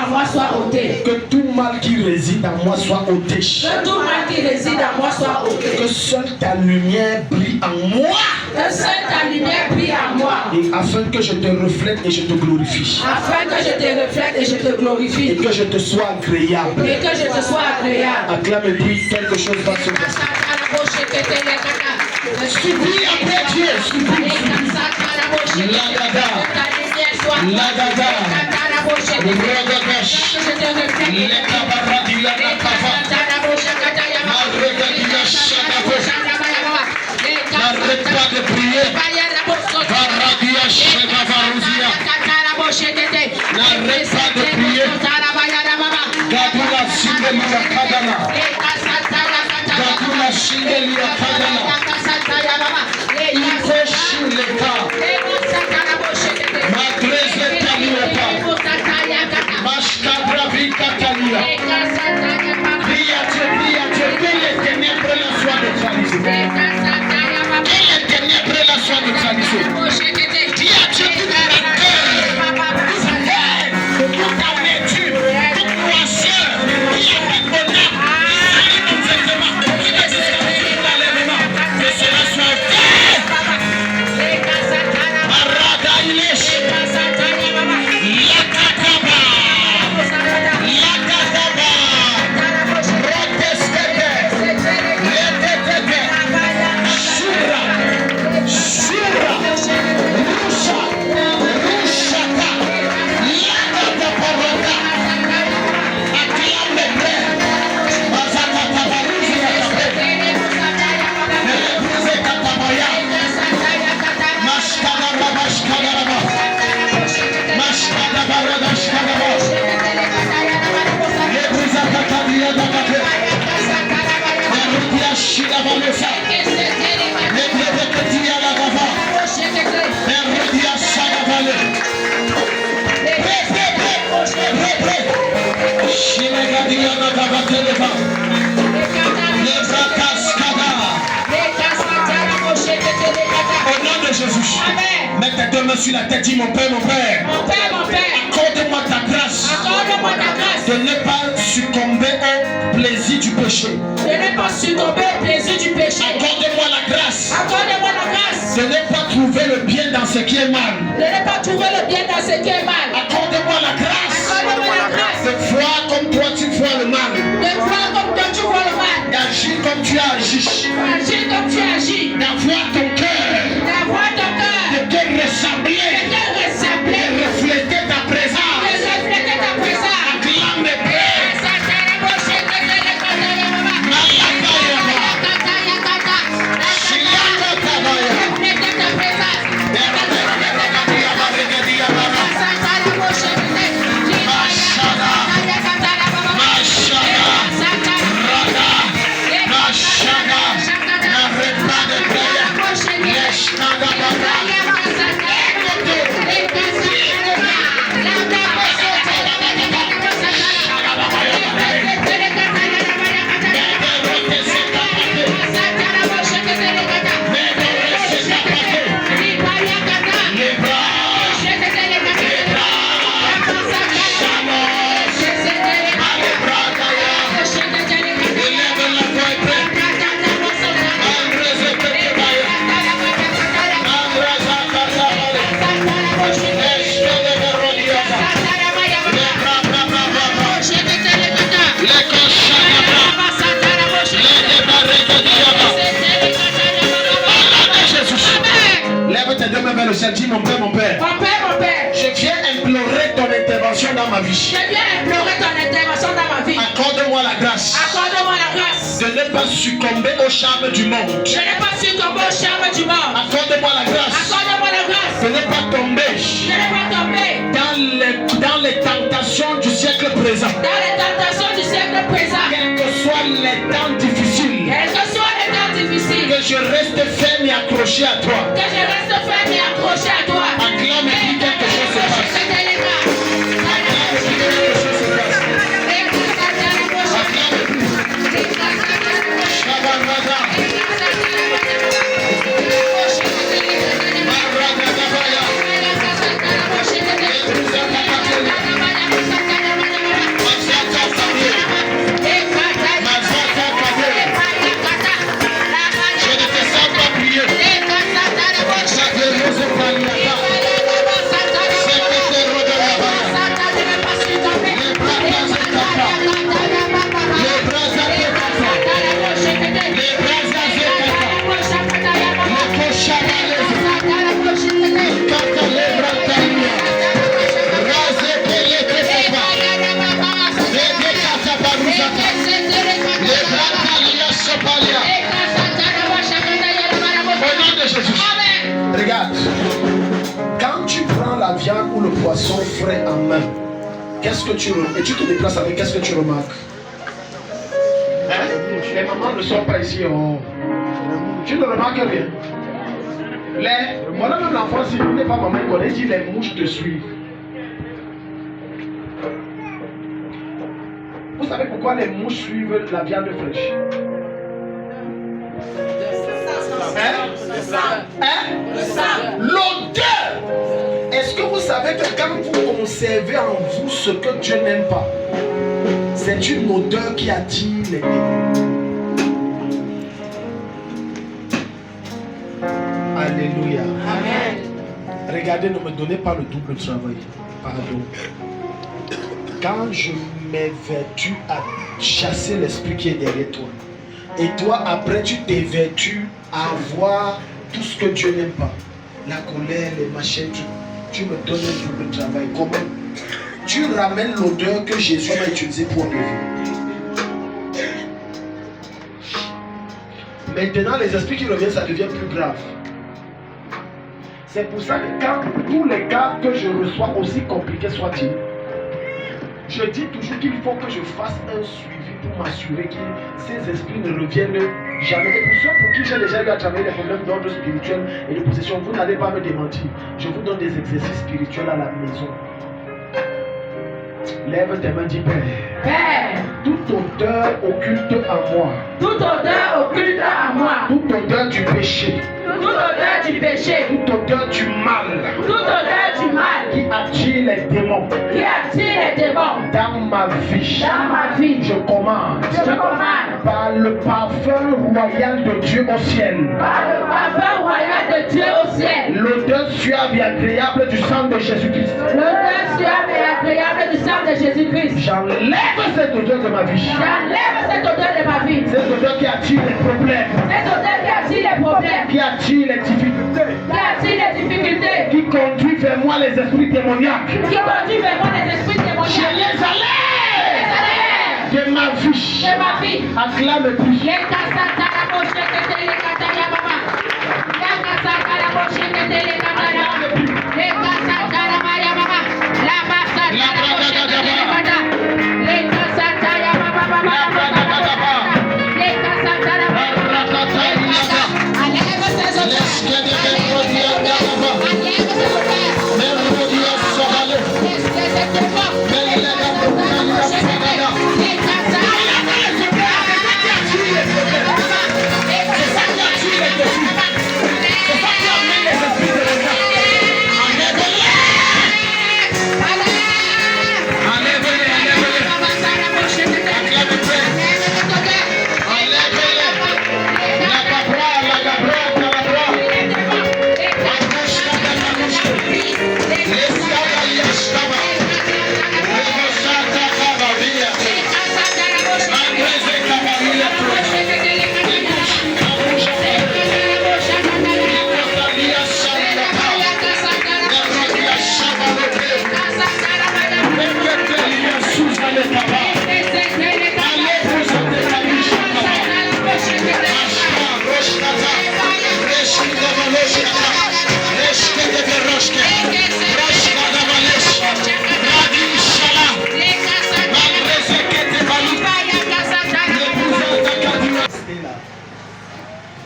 en moi soit ôté. Que tout mal qui réside en moi soit ôté. Que tout mal qui réside en moi soit ôté. Que seule ta lumière brille en moi. Que seule ta lumière brille en moi. Et afin que je te reflète et je te glorifie. Afin que je te reflète et je te glorifie. Et que je te sois agréable. Et que je te sois agréable. Acclame et prie, quelque chose va se passer. Supplie après Dieu. Supplie. Lagada. Lagada. Rogadash. Lekabaradia Nakava. Marregadia Shadabo. N'arrête pas de prier. Varadia Shadavaruzia. N'arrête pas de prier. Gadula Singelia Kadana. Gadula Singelia Kadana. Ikoshi Leka. Madreze Taliota. Mashkabravi Katalia. Prie à Dieu, que les ténèbres la soient neutralisées. Que les ténèbres la soient neutralisées. Prie à Dieu pour ta cœur, pour ta nature, pour ta soeur, qui est avec mon âme, qui salit complètement, qui est disponible dans les moments, que cela soit fait. Arada Ilesh. Lakataba. Lakataba. Protestete. Letete. Shura. Shura. Rusha. Rushaka. Lakata parota. Acclame près. Mazakata baruzi yakabe. Nerebuze katabaya. Mashkadaba mashkadaba. Mashkadaba mashkadaba. Nerebuze katabaya dakabe. Nerebuze shidaba lesa. Nerebuze katia lagaba. Nerebuze shadabale. Pre. Shinegadia lagaba teleba. Nebrakaskada. Au nom de Jésus. Amen. Mets tes deux mains sur la tête, dis mon Père, mon Père. Mon Père, Accorde-moi ta grâce accorde-moi ta grâce de ne pas succomber au plaisir du péché. de ne pas succomber au plaisir du péché. Accorde-moi la grâce Accorde-moi la grâce de ne pas trouver le bien dans ce qui est mal. de ne pas trouver le bien dans ce qui est mal. Accorde-moi la grâce Accorde-moi la grâce de voir comme toi tu vois le mal. de voir comme toi tu vois le mal. D'agir comme tu as agi. Agir comme tu agis. D'avoir ton cœur. D'avoir ton cœur. De te ressembler. De te ressembler. De refléter ta De présence. refléter ta présence. Acclame et prie. Dis mon Père, mon Père. Mon Père, mon Père. Je viens implorer ton intervention dans ma vie. Je viens implorer ton intervention dans ma vie. Accorde-moi la grâce. Accorde-moi la grâce de ne pas succomber au charme du monde. de ne pas succomber au charme du monde. Accorde-moi la grâce. Accorde-moi la grâce de ne pas tomber. De ne pas tomber dans les tentations du siècle présent. Dans les tentations du siècle présent. Quels que soient les temps difficiles. Quels que soient les temps difficiles. Que je reste ferme et accroché à toi. Que je reste ferme et accroché à toi. Acclame et dis quelque chose se passe. Acclame et dis quelque chose se passe. Acclame et dis. Shabarada. Maradagabaya. Qu'est-ce que tu remarques? Et tu te déplaces avec, qu'est-ce que tu remarques? Hein? Les mamans ne sont pas ici. Oh. Tu ne remarques rien. Voilà même l'enfant, si il n'est pas maman, il connaît, dit les mouches te suivent. Vous savez pourquoi les mouches suivent la viande fraîche? L'odeur. Est-ce que vous savez que quand vous conservez en vous ce que Dieu n'aime pas, c'est une odeur qui attire les démons. Alléluia. Amen. Regardez, ne me donnez pas le double travail. Pardon. Quand je m'évertue à chasser l'esprit qui est derrière toi, et toi après tu t'évertues à voir tout ce que Dieu n'aime pas, la colère, les machins, tu me donnes un double travail. Comment? Tu ramènes l'odeur que Jésus a utilisée pour enlever. Maintenant les esprits qui reviennent, ça devient plus grave. C'est pour ça que quand tous les cas que je reçois, aussi compliqués soient-ils, je dis toujours qu'il faut que je fasse un suivi pour m'assurer que ces esprits ne reviennent jamais. Et pour ceux pour qui j'ai déjà eu à travailler des problèmes d'ordre spirituel et de possession, vous n'allez pas me démentir. Je vous donne des exercices spirituels à la maison. Lève tes mains, dis Père. Père, Toute odeur occulte en moi. toute odeur occulte à moi, Toute odeur du péché. toute odeur du péché, Toute odeur du mal. toute odeur du mal Qui attire les démons. qui attire les démons Dans ma vie. dans ma vie, Je commande. je commande Par le parfum royal de Dieu au ciel. par le parfum royal de Dieu au ciel, L'odeur suave et agréable du sang de Jésus-Christ. l'odeur suave et agréable du sang de Jésus-Christ. J'enlève cette odeur de ma vie. J'enlève cette odeur de ma vie, Cette odeur qui attire les problèmes. cette odeur qui attire les problèmes, Qui attire les difficultés. qui attire les difficultés, Qui conduit vers moi les esprits démoniaques. qui conduit vers moi les esprits Je démoniaques. les enlève de ma vie. C'est ma vie. Acclame plus. Les casata la poche que t'es les cataya papa. Les casata la poche que t'es les cataya. Les casata la maya papa. La basata la poche que t'es les cataya. Les casata ya papa papa. Les casata la poche. Enlève ces odeurs. Enlève ces odeurs. Laisse ces démons. Les casata.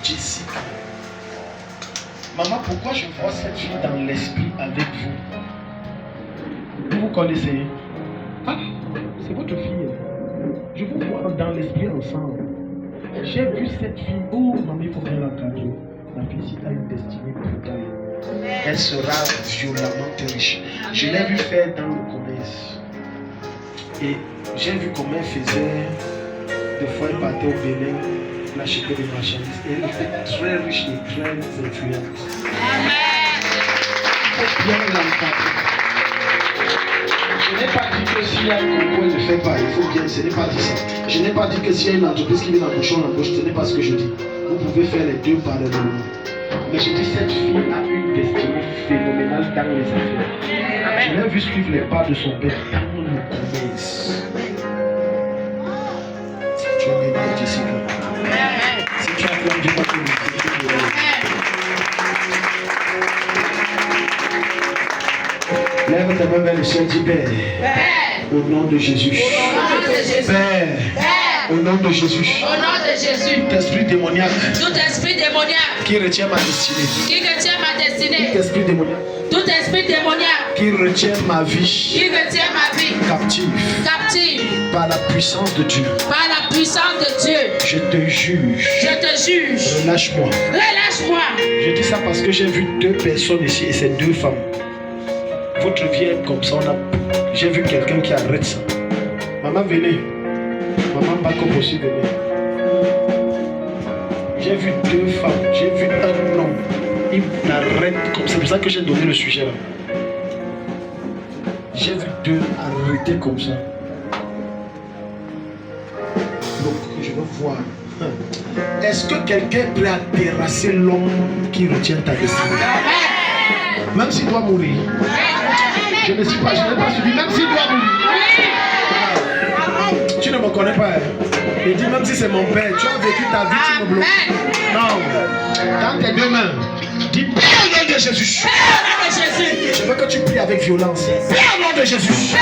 Jessica. Maman, pourquoi je vois cette fille dans l'esprit avec vous? Vous vous connaissez? Ah, c'est votre fille. Je vous vois dans l'esprit ensemble. J'ai vu cette fille. Oh, maman, il faut bien l'encadrer. La fille a une destinée brutale. Elle sera violemment riche. Je l'ai vu faire dans le commerce. Et j'ai vu comment elle faisait. Des fois, elle partait au Bénin, elle achetait des marchandises. Et elle était très riche et très influente. Il faut bien l'encadrer. Je n'ai pas dit que s'il y a un concours, elle ne fait pas. Il faut bien, ce n'est pas dit ça. Je n'ai pas dit que s'il y a une entreprise qui vient d'embaucher, on l'embauche. Ce n'est pas ce que je dis. Vous pouvez faire les deux parallèlement. Mais je dis, cette fille a une destinée phénoménale dans les affaires. Je l'ai vu suivre les pas de son père dans le commerce. Si tu as bien dit, Jessica. Si tu as bien dit, lève ta main vers le ciel, dis Père. Au nom de Jésus. Père. Au nom de Jésus. Au nom de Jésus. Tout esprit démoniaque. Tout esprit démoniaque. Qui retient ma destinée. Qui retient ma destinée. Tout esprit démoniaque. Tout esprit démoniaque. Qui retient ma vie. Qui retient ma vie. Captive. Captive. Par la puissance de Dieu. Par la puissance de Dieu. Je te juge. Je te juge. Relâche-moi. Relâche-moi. Je dis ça parce que j'ai vu 2 personnes ici et c'est 2 femmes. Votre vie est comme ça. J'ai vu quelqu'un qui arrête ça. Maman, venez. Maman Bako aussi, venez. J'ai vu 2 femmes. J'ai vu un homme. Il arrête comme ça. C'est pour ça que j'ai donné le sujet là. J'ai vu 2 arrêter comme ça. Donc, je veux voir. Est-ce que quelqu'un est prêt à terrasser l'homme qui retient ta destinée? Même s'il doit mourir. Je ne n'ai pas suivi. Même s'il doit mourir. Tu ne me connais pas. Il dit même si c'est mon père, tu as vécu ta vie, tu me bloques. Non. Dans tes 2 mains, dis Père au nom de Jésus. Je veux que tu pries avec violence. Père au nom de Jésus.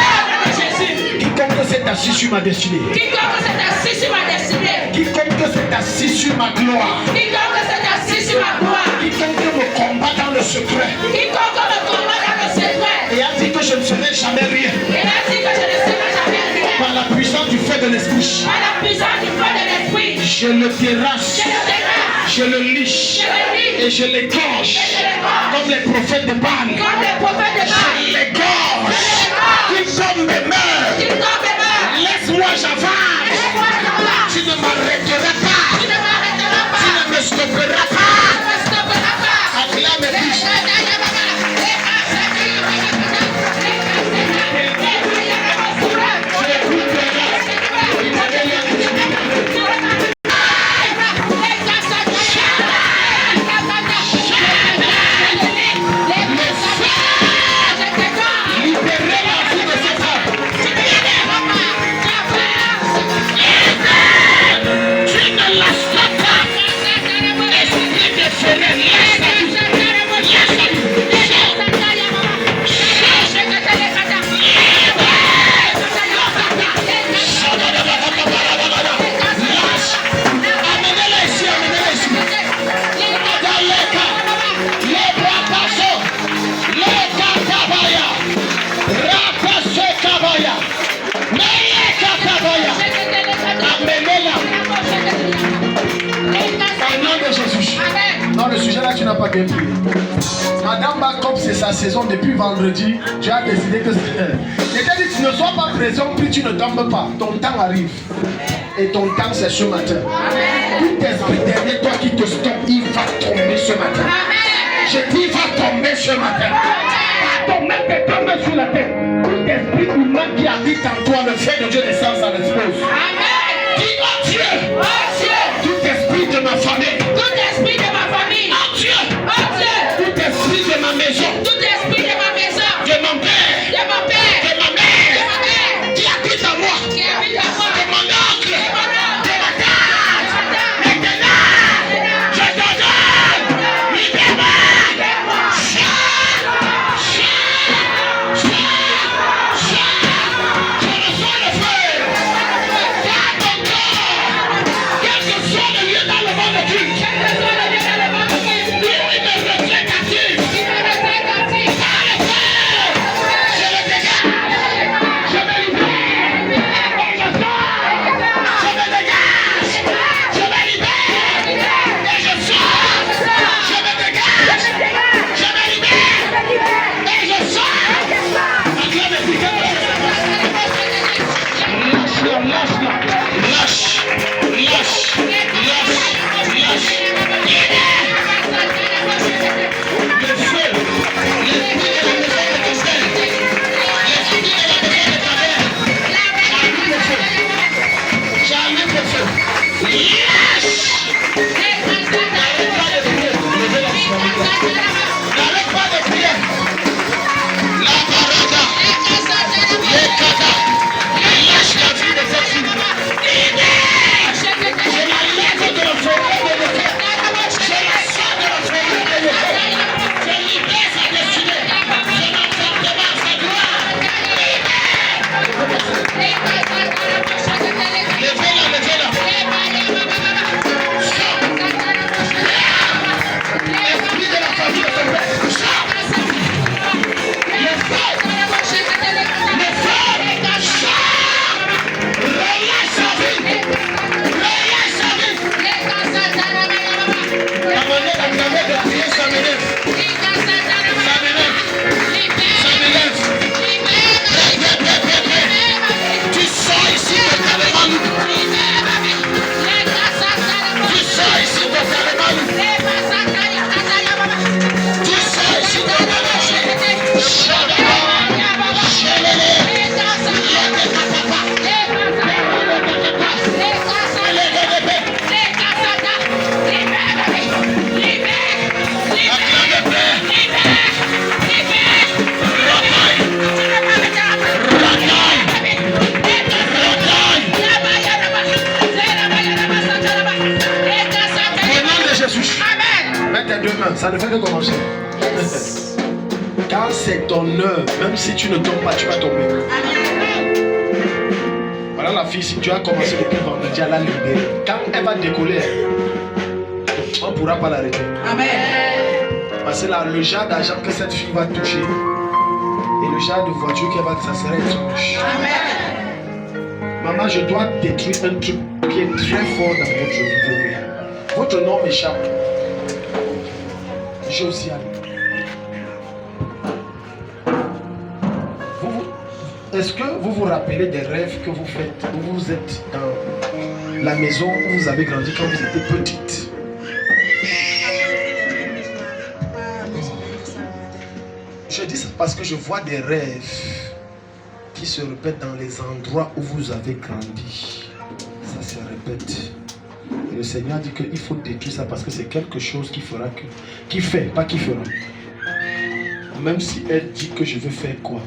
Quiconque s'est assis sur ma destinée. Quiconque s'est assis sur ma destinée. Quiconque s'est assis sur ma gloire. Quiconque s'est assis sur ma gloire. Quiconque me combat dans le secret. Quiconque me combat dans le secret. Et a dit que je ne serai jamais rien. Et a dit que je ne serai jamais rien. Par la puissance du feu de l'esprit. Par la puissance du feu de l'esprit. Je le terrasse. Je le terrasse. Je le liche. Je le liche. Et je l'égorge. Comme les prophètes de Baal. Comme les prophètes de Baal. Je l'égorge. Quiconque me meurt. Quiconque me meurt. Laisse-moi j'avance. Laisse-moi j'avance. Tu ne m'arrêteras pas. Tu ne m'arrêteras pas. Tu ne me stopperas pas. Tu ne me stopperas pas. Acclame plus. Non, le sujet là, tu n'as pas bien pris. Madame Bacop, c'est sa saison depuis vendredi. Tu as décidé que c'est. Je t'ai dit, tu ne sois pas présent, puis tu ne tombes pas. Ton temps arrive. Et ton temps, c'est ce matin. Tout esprit derrière toi qui te stoppe, il va tomber ce matin. Je dis, il va tomber ce matin. Ton même te tombe sur la tête. Tout esprit humain qui habite en toi, le fait de Dieu descend, ça l'expose. Dis, oh Dieu, tout esprit de ma famille. Tout esprit de ma famille. Oh Dieu, Oh Dieu. tout esprit de ma maison. Tout esprit de ma maison. De mon père. De mon père. De ma mère. De ma mère. Qui habite en moi. Qui habite en moi. De mon oncle. De mon oncle. De ma tante. Maintenant, je te donne. Libère-moi. Je reçois le feu. Garde ton corps. Quel que soit le lieu dans le monde de Dieu. Quel que soit le lieu dans le monde de Dieu. Il me retient captif. Il me retient captif. Par le feu. avez commencé. Quand c'est ton heure, même si tu ne tombes pas, tu vas tomber. Voilà la fille, si tu as commencé depuis vendredi, elle a libéré. Quand elle va décoller, on ne pourra pas l'arrêter. Amen. Parce que là, le genre d'argent que cette fille va toucher et le genre de voiture qu'elle va, ça sera une touche. Amen. Maman, je dois détruire un truc qui est très fort dans votre vie. Votre nom m'échappe. Josiane. Est-ce que vous vous rappelez des rêves que vous faites où vous êtes dans la maison où vous avez grandi quand vous étiez petite? Je dis ça parce que je vois des rêves qui se répètent dans les endroits où vous avez grandi. Ça se répète. Et le Seigneur dit qu'il faut détruire ça parce que c'est quelque chose qui fera que... Qui fait, pas qui fera. Même si elle dit que je veux faire quoi,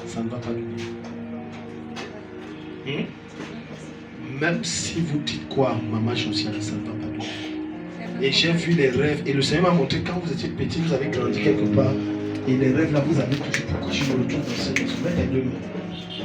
ça ne va pas donner. Même si vous dites quoi, maman Josiane, ça ne va pas donner. Et j'ai vu les rêves. Et le Seigneur m'a montré quand vous étiez petit, vous avez grandi quelque part. Et les rêves là, vous avez touché. Pourquoi je me retrouve dans cette maison? Mets tes deux mains.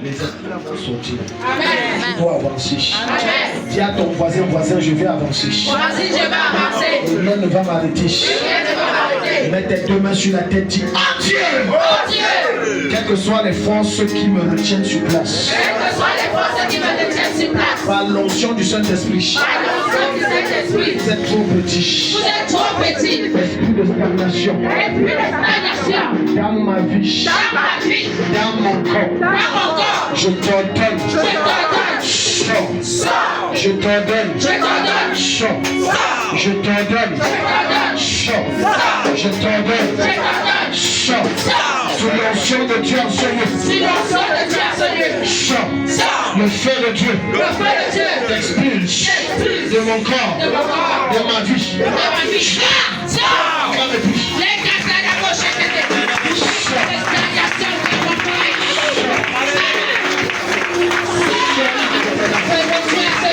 Les esprits là vont sortir. Amen. Tu dois avancer. Amen. Dis à ton voisin, je vais avancer. Voici, je vais avancer. Rien ne va m'arrêter. Rien ne va m'arrêter. Mets tes deux mains sur la tête. Dis, oh Dieu! Oh Dieu! Quelles que soient les forces qui me retiennent sur place. Quelles que soient les forces qui me retiennent sur place. Par l'onction du Saint-Esprit. Par l'onction du Saint-Esprit. Vous êtes trop petit. Vous êtes trop petit. Esprit de stagnation. Esprit de stagnation. Dans ma vie. Dans ma vie. Dans mon corps. Dans mon corps. Je t'ordonne. Je t'ordonne. Sors. Sors. Je t'ordonne. Je t'ordonne. Sors. Sors. Je t'ordonne. Je t'ordonne. Sors. Sors. Je t'ordonne. Je t'ordonne. Sors. Sors. Sous l'onction de Dieu absolu. Si l'onction de Dieu absolu. Sors. Sors. Le feu de Dieu. Le feu de Dieu. T'expulse de mon corps. De mon corps. De ma vie. De ma vie. Sors. Pas de plus. Les gars, ça n'a pas changé. Les stagnations de mon corps.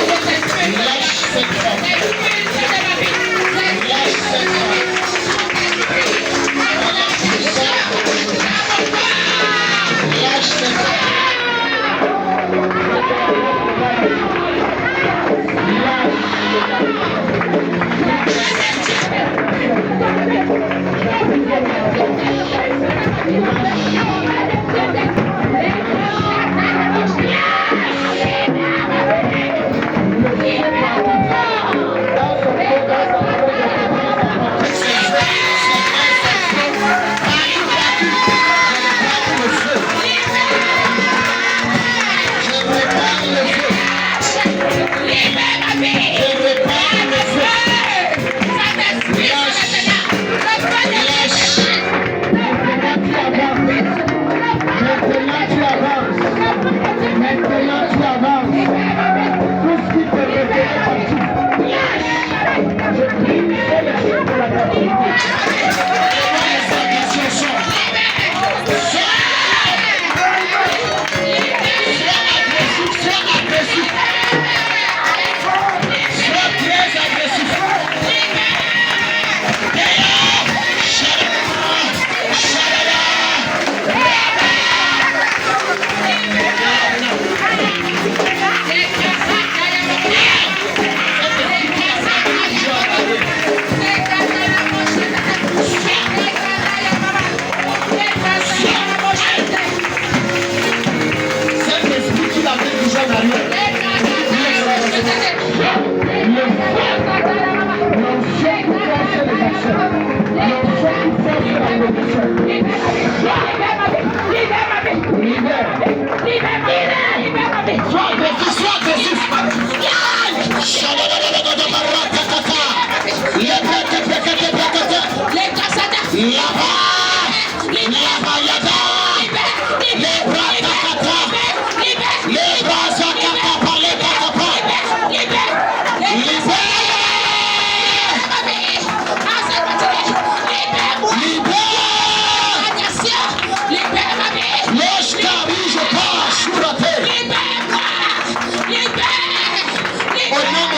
Lâche cette femme. Lâche cette femme. Lâche cette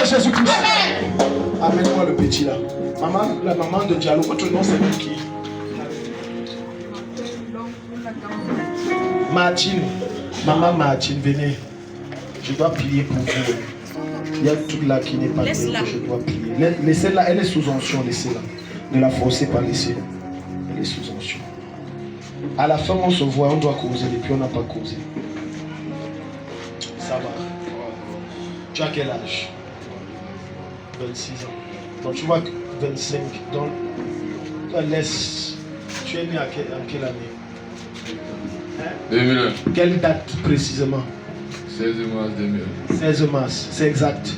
Jésus-Christ. Amène-moi le petit là. Maman, la maman de Diallo, votre nom c'est qui? Martine. Maman Martine, venez. Je dois prier pour vous. Il y a tout là qui n'est pas bien que je dois prier. Laissez-la, elle est sous onction, laissez-la. Ne la forcez pas, laissez-la. Elle est sous onction. À la fin, on se voit, on doit causer, et puis on n'a pas causé. Ça va. Tu as quel âge? 26 ans. Donc tu vois que 25. Donc, laisse. Tu es né en quelle année? 2001. Quelle date précisément? 16 mars 2001. 16 mars, c'est exact.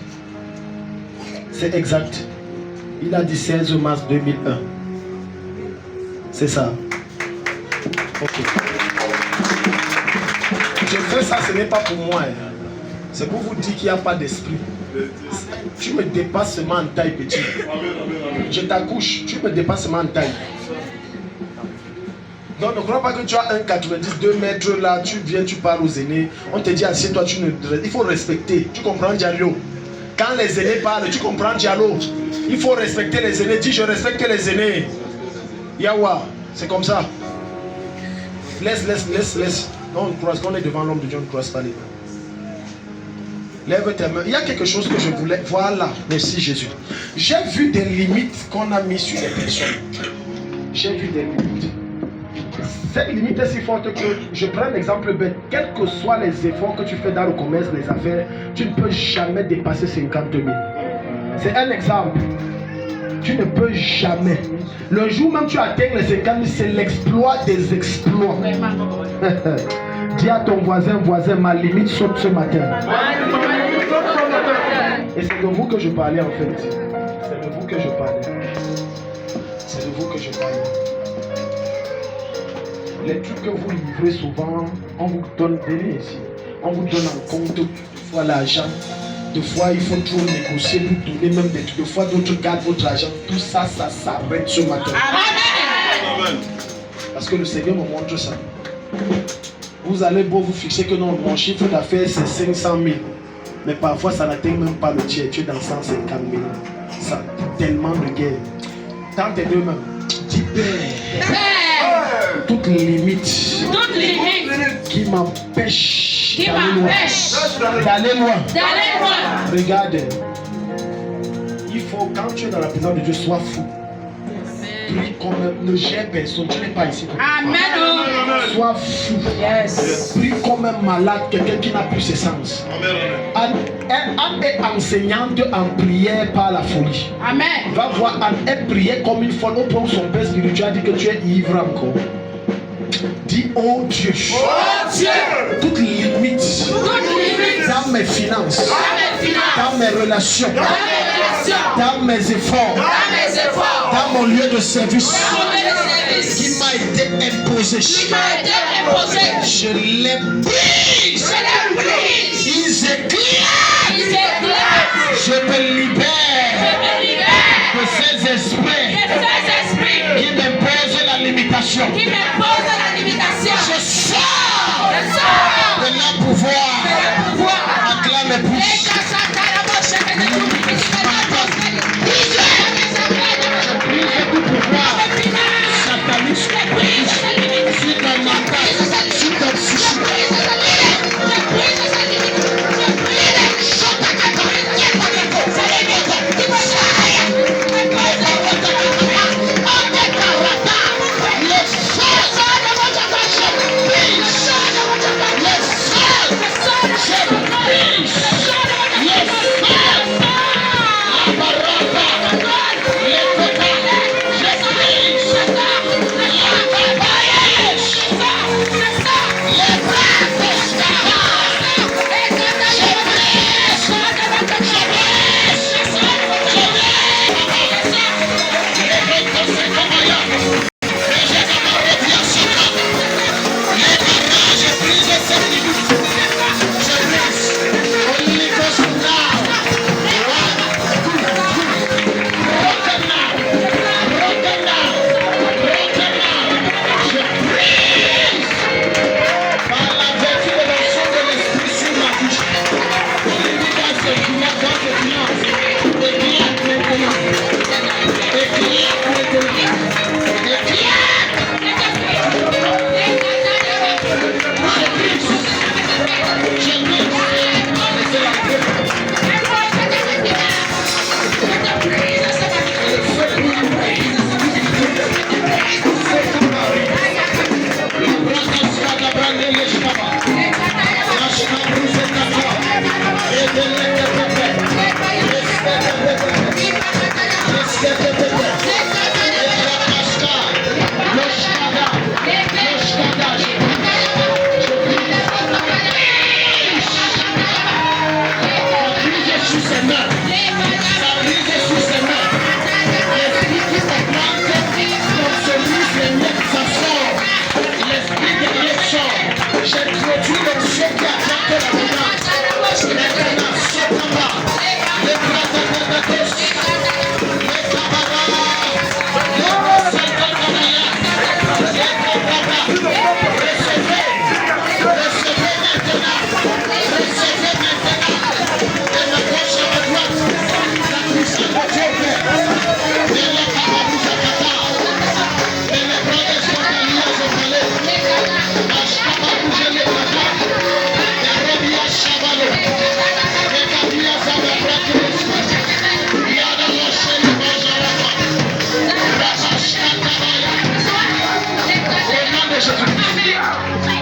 C'est exact. Il a dit 16 mars 2001. C'est ça. Ok. Je fais ça, ce n'est pas pour moi. C'est pour vous dire qu'il n'y a pas d'esprit. Tu me dépasses seulement en taille, petit. Je t'accouche, tu me dépasses seulement en taille. Donc ne crois pas que tu as 1,90, 2 mètres là, tu viens, tu parles aux aînés. On te dit assieds-toi, il faut respecter. Tu comprends, Diallo? Quand les aînés parlent, tu comprends, Diallo? Il faut respecter les aînés. Dis, je respecte les aînés. Yawa, c'est comme ça. Laisse. Non, on croise, quand on est devant l'homme de Dieu, on ne croise pas les mains. Lève tes mains. Il y a quelque chose que je voulais. Voilà, merci Jésus. J'ai vu des limites qu'on a mises sur les personnes. J'ai vu des limites. Cette limite est si forte que, je prends un exemple bête, quels que soient les efforts que tu fais dans le commerce, les affaires, tu ne peux jamais dépasser 50 000. C'est un exemple. Tu ne peux jamais. Le jour même tu atteins les 50 000, c'est l'exploit des exploits. Dis à ton voisin, ma limite saute ce matin. Et c'est de vous que je parlais en fait. C'est de vous que je parlais. C'est de vous que je parlais. Les trucs que vous livrez souvent, on vous donne des ici. On vous donne en compte deux fois l'argent. Deux fois, il faut toujours négocier pour donner même des trucs. Deux fois, d'autres gardent votre argent. Tout ça, ça s'arrête ce matin. Amen. Parce que le Seigneur me montre ça. Vous allez beau vous fixer que non, mon chiffre d'affaires c'est 500 000. Mais parfois, ça n'atteint même pas le tiers. Tu es dans 150 000. Ça, tellement de guerre. Dans tes deux mains, dis Père. Toute limite qui m'empêche d'aller loin. Regarde, il faut, quand tu es dans la présence de Dieu, sois fou. Prie comme ne gère personne, tu n'es pas ici. Amen. Sois fou. Yes. Prie comme un malade, quelqu'un qui n'a plus ses sens. Anne est enseignante en prière par la folie. Amen. Va voir, Anne est priée comme une folle. On prend son père spirituel, dit que tu es ivre encore. Dis, oh Dieu, toute limite dans mes finances, dans mes relations, dans mes efforts, dans mon lieu de service qui m'a été imposé, je les brise, ils éclatent, je me libère de ces esprits qui m'imposent la limitation. Je sors de leur pouvoir. Acclame plus. Sataniste, sur ton mental, sur ton psychique.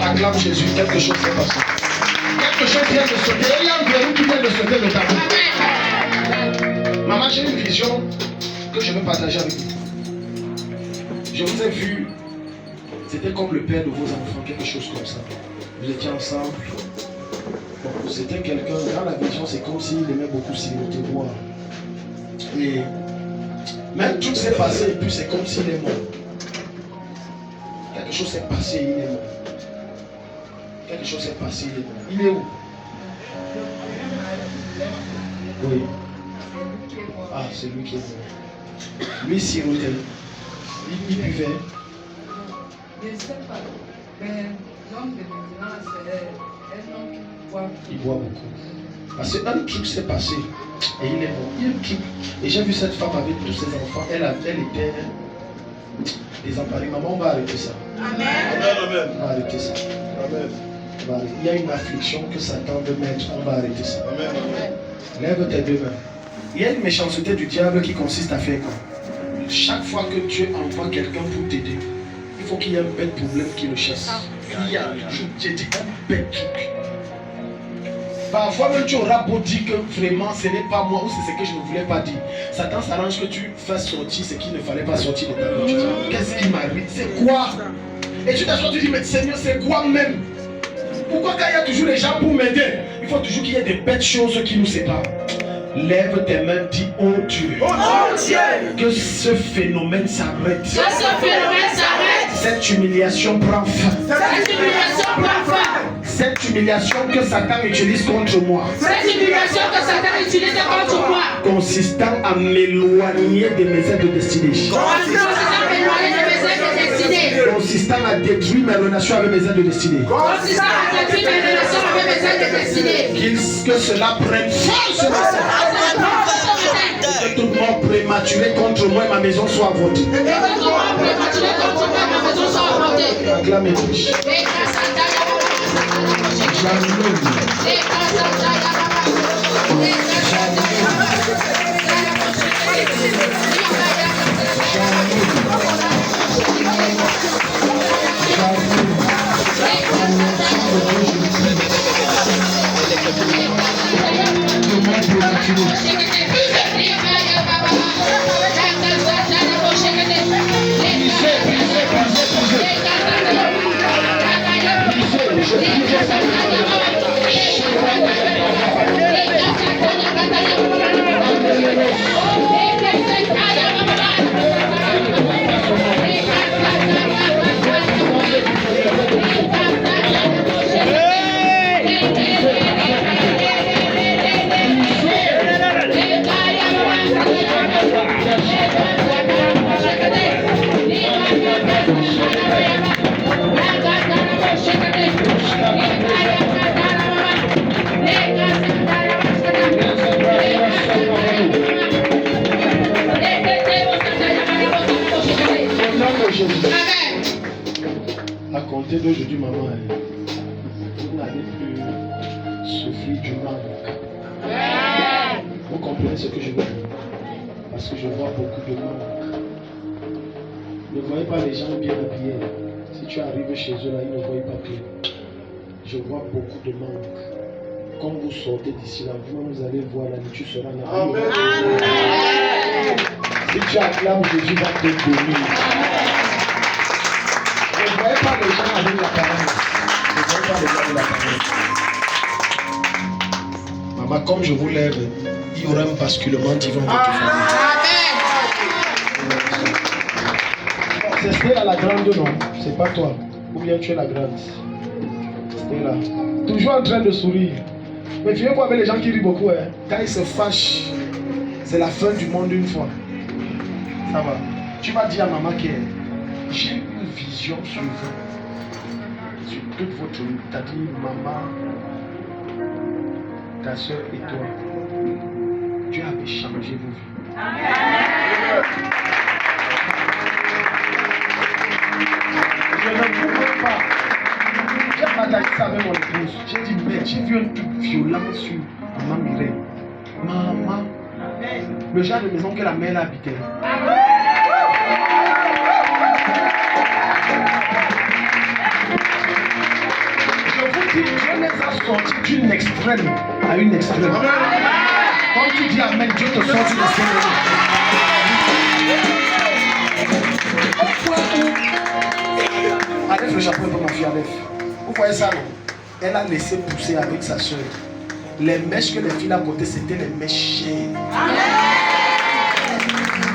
Acclame Jésus, quelque chose s'est passé. Quelque chose vient de sauter. Il y a un verrou qui vient de sauter de ta vie. Maman, j'ai une vision que je veux partager avec vous. Je vous ai vu, c'était comme le père de vos enfants, quelque chose comme ça. Vous étiez ensemble. Bon, c'était quelqu'un, dans la vision, c'est comme s'il aimait beaucoup te voir. Et même tout s'est passé, et puis c'est comme s'il est mort. Quelque chose s'est passé, il est mort. Quelque chose s'est passé, il est mort. Il est où? Oui. Ah, c'est lui qui est mort. Lui, sirotait. Il buvait. Je ne sais pas. Mais l'homme de maintenant, c'est un homme qui boit. Il boit beaucoup. Parce qu'un truc s'est passé et il est mort. Il y a un truc. Et j'ai vu cette femme avec tous ses enfants. Elle était désemparée. Maman, on va arrêter ça. Amen. On va arrêter ça. Amen. Il y a une affliction que Satan veut mettre. On va arrêter ça. Amen. Lève tes deux mains. Il y a une méchanceté du diable qui consiste à faire quoi? Chaque fois que Dieu envoie quelqu'un pour t'aider, il faut qu'il y ait un bête problème qui le chasse. Il y a toujours, j'ai dit, un bête truc. Parfois même tu auras beau dire que vraiment ce n'est pas moi ou c'est ce que je ne voulais pas dire. Satan s'arrange que tu fasses sortir ce qu'il ne fallait pas sortir de ta vie. Qu'est-ce qui m'arrive? C'est quoi? Et tu t'assois, tu dis, mais Seigneur, c'est quoi même? Pourquoi quand il y a toujours les gens pour m'aider, il faut toujours qu'il y ait des bêtes choses qui nous séparent? Lève tes mains, dis, oh Dieu, que ce phénomène s'arrête. Que ce phénomène s'arrête. Cette humiliation prend fin. Cette humiliation prend fin. Cette humiliation que Satan utilise contre moi, Cette humiliation que Satan utilise contre moi, consistant à m'éloigner de mes aides destinées, consistant à m'éloigner de mes aides destinées, consistant à détruire mes relations avec mes aides destinées, consistant à détruire mes relations avec mes aides destinées, que cela prenne fin ce matin. Que toute mort prématurée contre moi et ma maison soit avortée. et que tout mort prématuré contre moi et ma maison soit avortée. Acclamez Dieu. À compter d'aujourd'hui, maman, vous n'allez plus souffrir du manque. Vous comprenez ce que je veux dire? Parce que je vois beaucoup de manque. Ne voyez pas les gens bien habillés. Si tu arrives chez eux là, ils ne voient pas bien. Je vois beaucoup de manque. Quand vous sortez d'ici là, vous allez voir la nature sera là. Amen. Si tu acclames, Jésus va te bénir. Ne voyez pas les gens avec l'apparence. Ne voyez pas les gens avec l'apparence. Maman, comme je vous lève, il y aura un basculement divin dans votre famille. C'est Stella la grande, non? C'est pas toi. Ou bien tu es la grande. Stella. Toujours en train de sourire. Mais tu vois avec les gens qui rient beaucoup, hein? Quand ils se fâchent, c'est la fin du monde une fois. Ça va. Tu vas dire à maman que j'ai une vision sur vous. Sur toute votre vie. Tu as dit maman, ta soeur et toi. Dieu avait changé vos vies. Je ne pouvais pas. J'ai partagé ça avec mon épouse. J'ai dit, mais j'ai vu un truc violent sur maman Mireille. Maman, le genre de maison que la mère habitait. Je vous dis, Dieu les a sortis d'une extrême à une extrême. Quand tu dis Amen, Dieu te sort d'une extrême. Enlève le chapeau pour ma fille, enlève. Vous voyez ça, non? Elle a laissé pousser avec sa soeur. Les mèches que les filles a portées, c'était les mèches chères.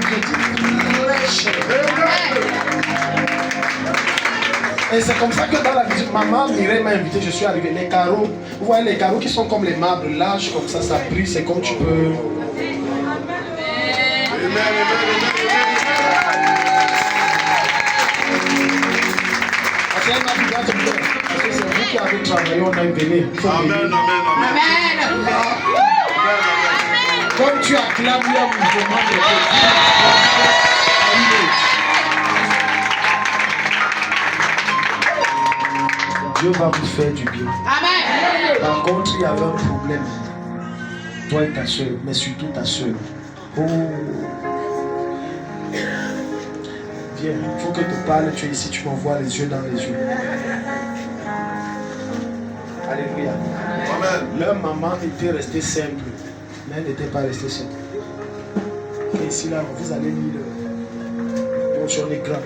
Je dis mèches chères. Et c'est comme ça que dans la visite, maman Mireille m'a invité, je suis arrivé. Les carreaux, vous voyez les carreaux qui sont comme les marbres larges, comme ça brille, c'est comme tu peux. Parce que c'est vous qui avez travaillé, on a venu. Amen. Comme tu acclames le mouvement de Dieu va vous faire du bien. Amen. Par contre, il y avait un problème. Toi et ta soeur, mais surtout ta soeur. Oh. Viens, il faut que tu parles, tu es ici, tu m'envoies les yeux dans les yeux. Alléluia. Amen. Leur maman était restée simple, mais elle n'était pas restée simple. Et ici, là, vous allez lire le sur l'écran.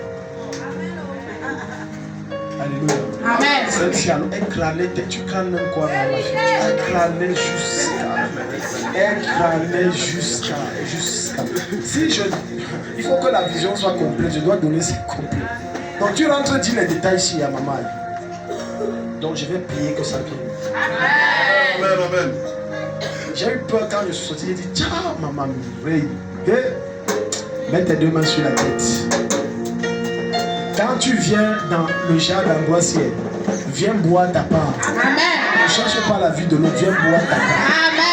Alléluia. Amen. Celle-ci, elle crânait, tu crânes même quoi, ma fille? Elle crânait jusqu'à. Si je. Il faut que la vision soit complète, je dois donner c'est complet. Donc tu rentres, dis les détails ici à maman. Donc je vais prier que ça vienne. Amen. J'ai eu peur quand je suis sorti, j'ai dit, tiens, maman, mets tes deux mains sur la tête. Quand tu viens dans le jardin d'Ambroisier, viens boire ta part. Amen. Ne cherche pas la vie de l'autre, viens boire ta part. Amen.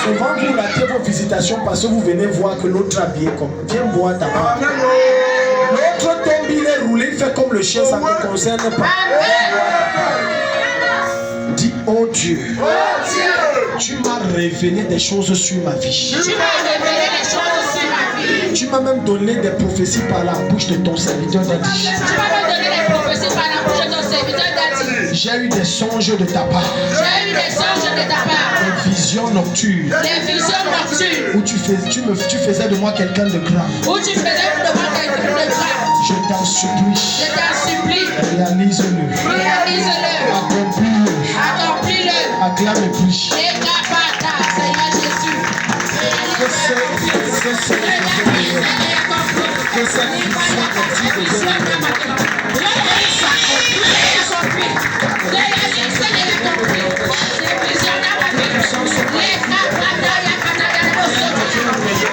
Souvent vous ratez vos visitations parce que vous venez voir que l'autre est habillé comme. Viens boire ta part. L'autre tombe, il est roulé, il fait comme le chien, ça ne te concerne pas. Dis, oh Dieu, tu m'as révélé des choses sur ma vie. Tu m'as même donné des prophéties par la bouche de ton serviteur Daddy. J'ai eu des songes de ta part. Des visions nocturnes. Où tu faisais de moi quelqu'un de grave. Je t'en supplie. Réalise-le. Accomplis-le. Acclame et prie. Que cette Tu vas manger.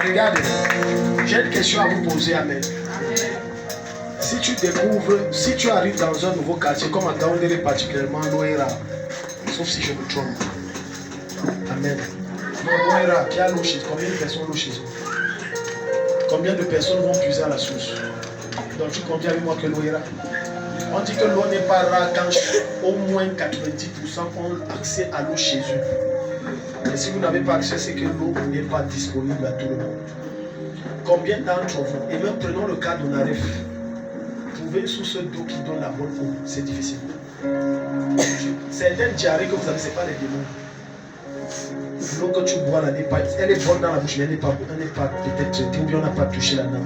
Regarde, j'ai une question à vous poser, amen. Si tu découvres, si tu arrives dans un nouveau quartier, comme à Gaoundéré particulièrement, Loera, sauf si je me trompe. Amen. Non, Loera, qui a l'eau chez eux, combien de personnes l'eau chez eux? Combien de personnes vont puiser à la source? Donc tu comptes avec moi que Loera. On dit que l'eau n'est pas rare quand au moins 90% ont accès à l'eau chez eux. Mais si vous n'avez pas accès, c'est que l'eau n'est pas disponible à tout le monde. Combien d'entre vous, et même prenons le cas d'Onaref, trouver sous ce dos qui donne la bonne eau, c'est difficile. Certaines diarrhées que vous avez, ce n'est pas les démons. L'eau que tu bois là, elle est bonne dans la bouche, mais elle n'est pas peut-être traitée, ou bien on n'a pas touché la dent.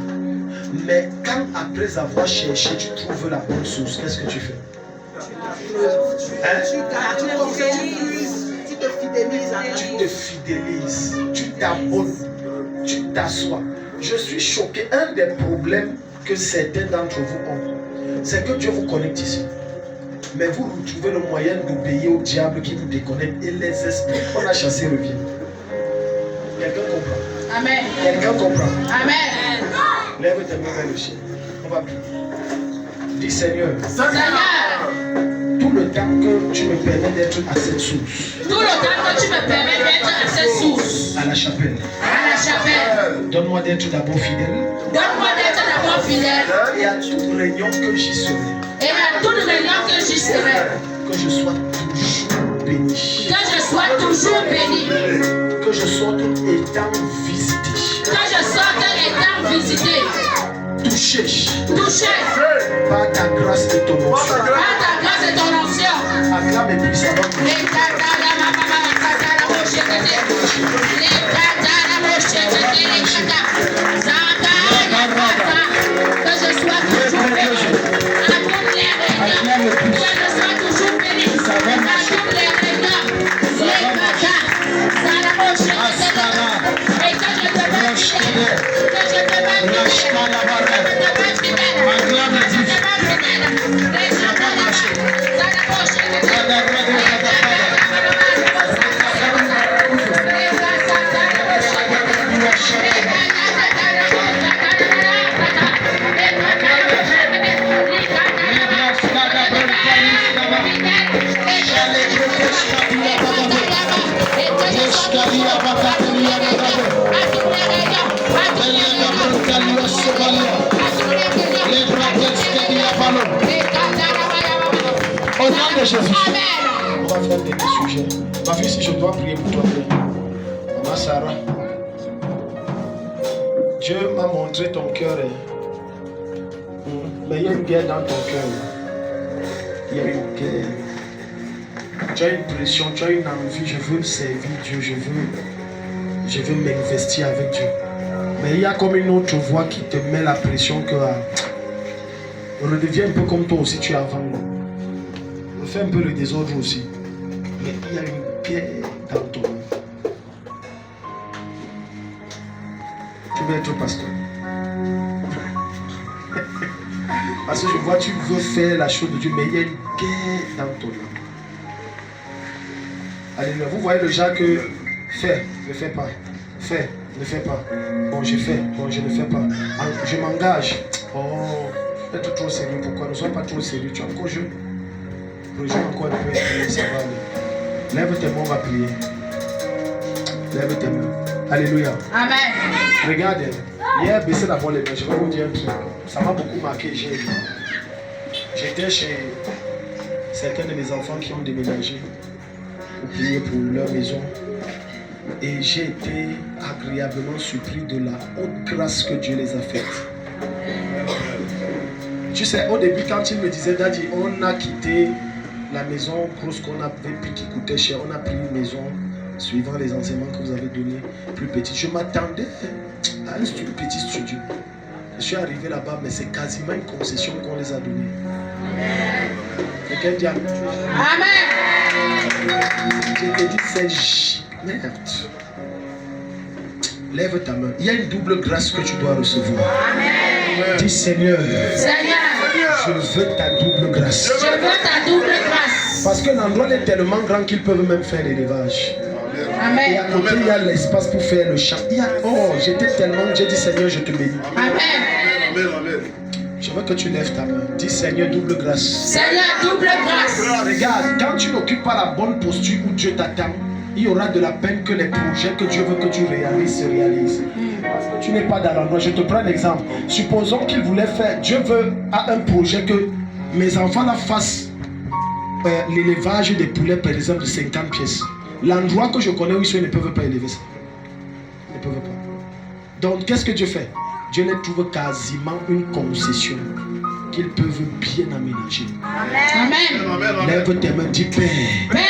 Mais quand après avoir cherché, tu trouves la bonne source, qu'est-ce que tu fais? Tu te fidélises. Tu te fidélises, tu t'abonnes, tu t'assois. Je suis choqué. Un des problèmes que certains d'entre vous ont, c'est que Dieu vous connecte ici. Mais vous trouvez le moyen d'obéir au diable qui vous déconnecte et les esprits qu'on a chassés reviennent. Quelqu'un comprend? Amen. Quelqu'un comprend? Amen. Lève tes mains vers le ciel. On va prier. Dis Seigneur, Seigneur, tout le temps que tu me permets d'être à cette source, tout le temps que tu me permets d'être à cette source, à la chapelle, donne-moi d'être d'abord fidèle donne-moi d'être d'abord fidèle et à toute réunion que j'y serai, et à toute réunion que j'y serai, que je sois toujours béni, que je sois toujours béni, que je sorte étant visité, que je sorte étant visité, touché par ta grâce et ton onction. par ta grâce et ton onction. Acclame et prie ça va. Que je sois toujours béni à toutes les réunions, que je sois toujours béni à toutes les réunions, et que je demeure fidèle, que je demeure Au nom de Jésus, on va faire des sujets. Ma fille, si je dois prier pour toi, Maman Sarah, Dieu m'a montré ton cœur. Mais il y a une guerre dans ton cœur. Il y a une guerre. Tu as une pression, tu as une envie. Je veux servir Dieu, je veux m'investir avec Dieu. Mais il y a comme une autre voix qui te met la pression que redeviens un peu comme toi aussi tu es avant. Fais un peu le désordre aussi. Mais il y a une pierre dans ton âme. Tu veux être pasteur. Parce que je vois tu veux faire la chose de Dieu, mais il y a une guerre dans ton âme. Alléluia. Vous voyez le genre que fais, ne fais pas. Fais, ne fais pas. Bon, je fais, bon, je ne fais pas. Je m'engage. Oh, être trop sérieux. Pourquoi? Ne sois pas trop sérieux. Tu es encore jeune. Rejoins encore un peu et prier, ça va aller. Lève tes mains, on va prier. Lève tes mains. Alléluia. Amen. Regarde, hier, baissez d'abord les mains. Je vais vous dire un truc. Ça m'a beaucoup marqué. J'étais chez certains de mes enfants qui ont déménagé pour prier pour leur maison. Et j'ai été agréablement surpris de la haute grâce que Dieu les a faites. Tu sais, au début, quand il me disait, Daddy, on a quitté la maison grosse qu'on avait pris qui coûtait cher, on a pris une maison suivant les enseignements que vous avez donnés, plus petite. Je m'attendais à un petit studio. Je suis arrivé là-bas, mais c'est quasiment une concession qu'on les a donnée. Quelqu'un dit Amen. Je te dis, c'est merde. Lève ta main. Il y a une double grâce que tu dois recevoir. Amen. Dis Seigneur, je veux ta double grâce. Je veux ta double grâce. Parce que l'endroit est tellement grand qu'ils peuvent même faire l'élevage. Amen. Et à côté, il y a l'espace pour faire le chant. J'étais tellement, j'ai dit Seigneur, je te bénis. Amen. Amen. Amen. Je veux que tu lèves ta main. Dis Seigneur, double grâce. Seigneur, double grâce. Regarde, quand tu n'occupes pas la bonne posture où Dieu t'attend, il y aura de la peine que les projets que Dieu veut que tu réalises se réalisent. Parce que tu n'es pas dans l'endroit. Je te prends un exemple. Supposons qu'il voulait faire, Dieu veut à un projet que mes enfants là fassent l'élevage des poulets, par exemple, de 50 pièces. L'endroit que je connais où ils sont, ils ne peuvent pas élever ça. Ils ne peuvent pas. Donc, qu'est-ce que Dieu fait? Dieu les trouve quasiment une concession qu'ils peuvent bien aménager. Amen. Amen. Amen. Lève tes mains, dis Père. Père,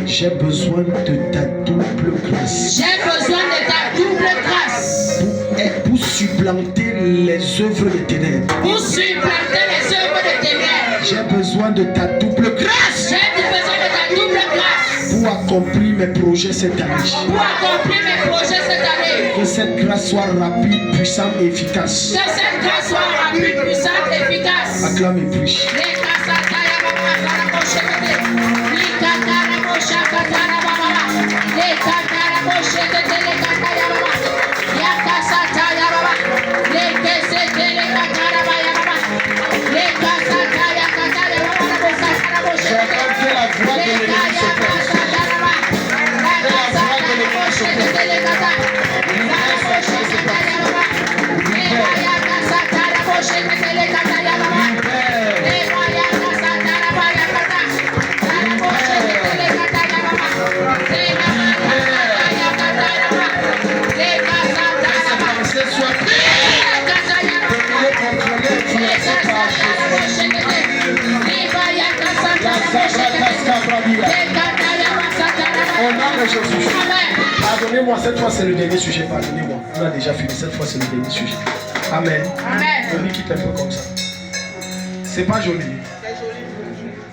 J'ai besoin de ta double grâce j'ai besoin de ta double grâce pour supplanter les œuvres des ténèbres. pour supplanter les œuvres de tes mains. J'ai besoin de ta double grâce J'ai besoin de ta double grâce pour accomplir mes projets cette année. pour accomplir mes projets cette année. Que cette grâce soit rapide, puissante et efficace. Que cette grâce soit rapide, puissante et efficace. Acclame et prie. Au nom de Jésus. Pardonnez-moi, cette fois c'est le dernier sujet. Pardonnez-moi. On a déjà fini. Cette fois c'est le dernier sujet. Amen. Amen. On y quitte un peu comme ça. C'est pas joli.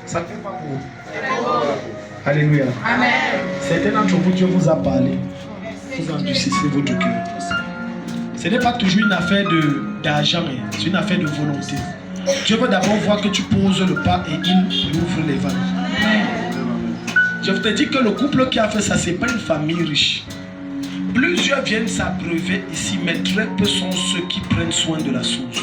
Ça ne fait pas beau. Alléluia. Amen. Certains d'entre vous, Dieu vous a parlé. Vous endurcissez votre cœur. Ce n'est pas toujours une affaire d'argent, c'est une affaire de volonté. Dieu veut d'abord voir que tu poses le pas et il ouvre les vannes. Je te dis que le couple qui a fait ça, ce n'est pas une famille riche. Plusieurs viennent s'abreuver ici, mais très peu sont ceux qui prennent soin de la source.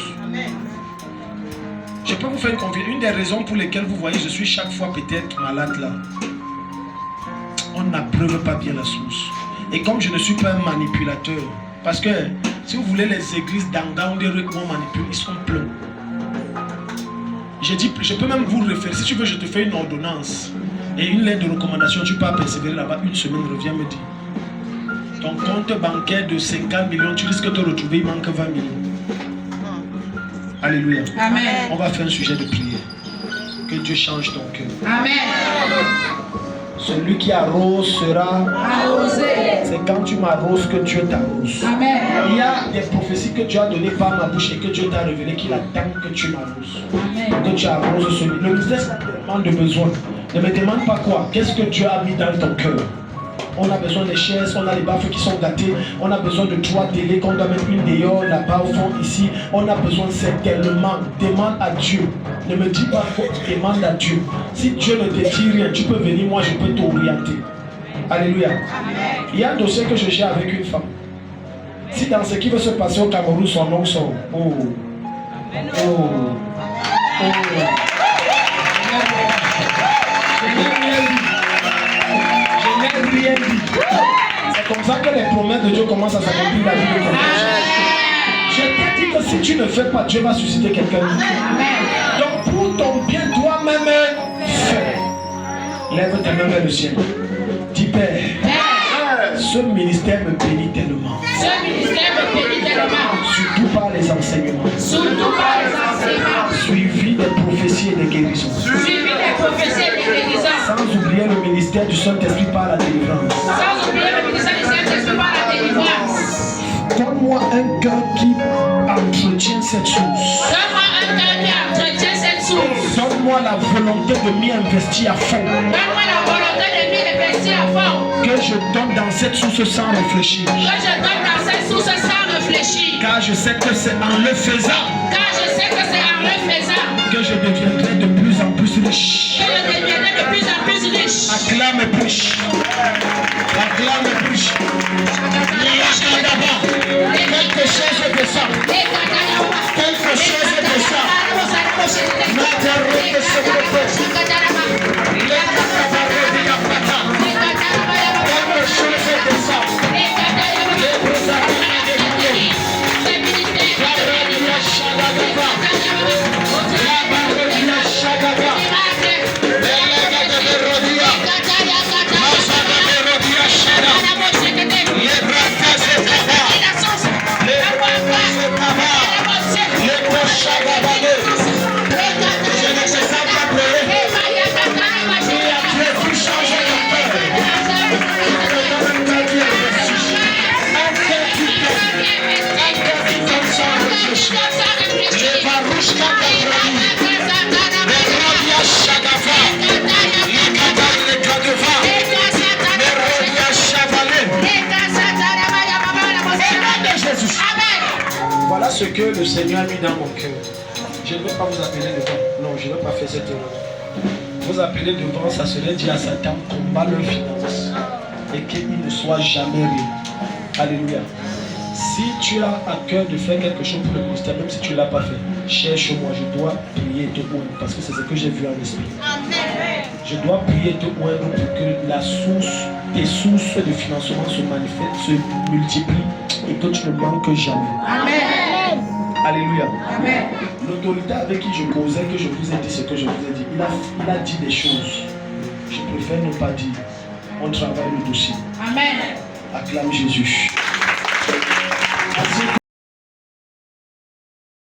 Je peux vous faire une confiance. Une des raisons pour lesquelles vous voyez, je suis chaque fois peut-être malade là. On n'abreuve pas bien la source. Et comme je ne suis pas un manipulateur, parce que si vous voulez, les églises d'Angaoundé qu'on manipule, ils sont pleins. Je dis, je peux même vous référer. Si tu veux, je te fais une ordonnance et une lettre de recommandation. Tu peux persévérer là-bas une semaine, reviens me dire. Ton compte bancaire de 50 millions, tu risques de te retrouver, il manque 20 millions. Alléluia. Amen. On va faire un sujet de prière. Que Dieu change ton cœur. Amen. Celui qui arrose sera Arrosé. C'est quand tu m'arroses que Dieu t'arrose. Amen. Il y a des prophéties que Dieu a données par ma bouche et que Dieu t'a révélé qu'il attend que tu m'arroses. Amen. Que tu arroses celui. Le ministère demande de besoin. Ne me demande pas quoi. Qu'est-ce que Dieu a mis dans ton cœur? On a besoin des chaises, on a les baffes qui sont gâtés, on a besoin de 3 télés qu'on doit mettre une dehors, là-bas au fond, ici. On a besoin certainement. Demande à Dieu. Ne me dis pas quoi, demande à Dieu. Si Dieu ne te dit rien, tu peux venir, moi je peux t'orienter. Alléluia. Il y a un dossier que je gère avec une femme. Si dans ce qui va se passer au Cameroun, son nom sort. C'est comme ça que les promesses de Dieu commencent à s'accomplir dans la vie de quelqu'un. Je t'ai dit que si tu ne fais pas, Dieu va susciter quelqu'un. Donc pour ton bien, toi-même, fais. Lève ta main vers le ciel. Dis Père, ce ministère me bénit tellement. Ce ministère me bénit tellement. Surtout par les enseignements. Surtout par les enseignements. Suivi des prophéties et des guérisons. Suivi des prophéties et des guérisons. Sans oublier le ministère du Saint-Esprit par la délivrance. Sans oublier le ministère du Saint-Esprit par la délivrance. Donne-moi un cœur qui entretient cette source. Donne-moi un cœur qui entretient cette source. Donne-moi la volonté de m'y investir à fond. Donne-moi la volonté de m'y investir à fond. Que je donne dans cette source sans réfléchir. Que je donne dans cette source sans réfléchir. Car je sais que c'est en le faisant. Car je sais que c'est en le faisant. Que je deviendrai de plus en plus riche. Que je deviendrai de plus en plus riche. Acclame et prêche. Les poches à babaler. Je ne sais pas pleurer. Il a Dieu qui change ton père. Un cœur qui t'aime sans réfléchir. Les barouches quand t'as promis. Les rabias chagafa. Les cadavres, les cadavres. Les rabias chavalés. Au nom de Jésus. Voilà ce que le Seigneur a mis dans mon cœur. Je ne vais pas vous appeler devant. Non, je ne vais pas faire cette erreur. Vous appeler devant, ça serait dire à Satan combat leur finance et qu'il ne soit jamais rien. Alléluia. Si tu as à cœur de faire quelque chose pour le ministère, même si tu ne l'as pas fait, cherche-moi, je dois prier et te oindre parce que c'est ce que j'ai vu en esprit. Je dois prier et te oindre pour que la source, tes sources de financement se manifestent, se multiplient et que tu ne manques jamais. Amen. Alléluia. Amen. L'autorité avec qui je causais, que je vous ai dit ce que je vous ai dit, il a dit des choses. Je préfère ne pas dire. On travaille le dossier. Amen. Acclame Jésus.